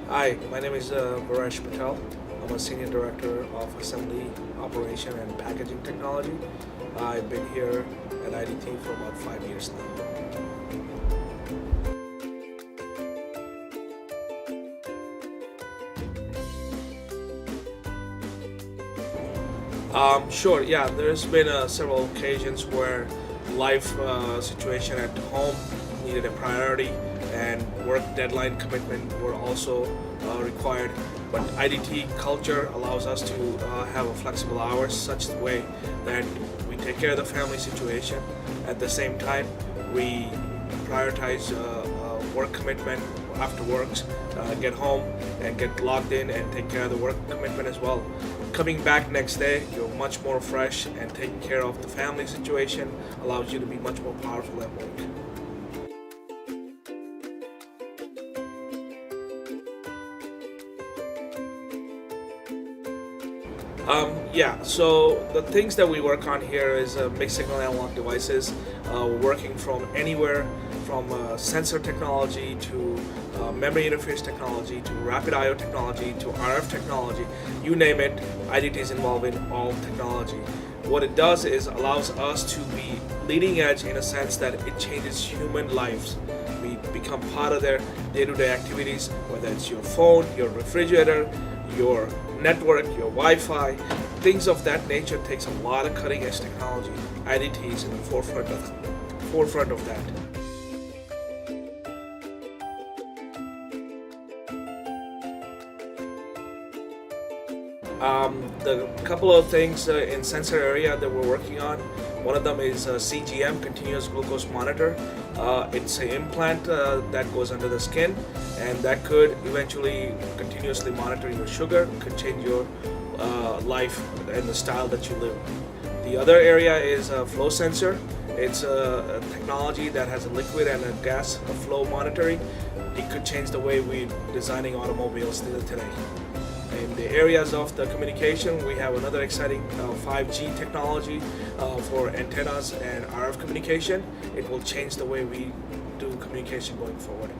Hi, my name is Viresh Patel. I'm a Senior Director of Assembly, Operation and Packaging Technology. I've been here at IDT for about 5 years now. Sure, yeah, there's been several occasions where life situation at home needed a priority and work deadline commitment were also required. But IDT culture allows us to have a flexible hours such way that we take care of the family situation. At the same time, we prioritize work commitment after works, get home and get logged in and take care of the work commitment as well. Coming back next day, you're much more fresh and taking care of the family situation allows you to be much more powerful at work. Yeah, so the things that we work on here is mixed signal analog devices, working from anywhere from sensor technology to memory interface technology to rapid I/O technology to RF technology, you name it, IDT is involved in all technology. What it does is allows us to be leading edge in a sense that it changes human lives. We become part of their day-to-day activities, whether it's your phone, your refrigerator, your network, your Wi-Fi, things of that nature takes a lot of cutting-edge technology. IDT is in the forefront of that. The couple of things in sensor area that we're working on. One of them is CGM, continuous glucose monitor. It's an implant that goes under the skin, and that could eventually continuously monitor your sugar, could change your life and the style that you live. The other area is a flow sensor. It's a technology that has a liquid and a gas flow monitoring. It could change the way we're designing automobiles today. In the areas of the communication, we have another exciting 5G technology for antennas and RF communication. It will change the way we do communication going forward.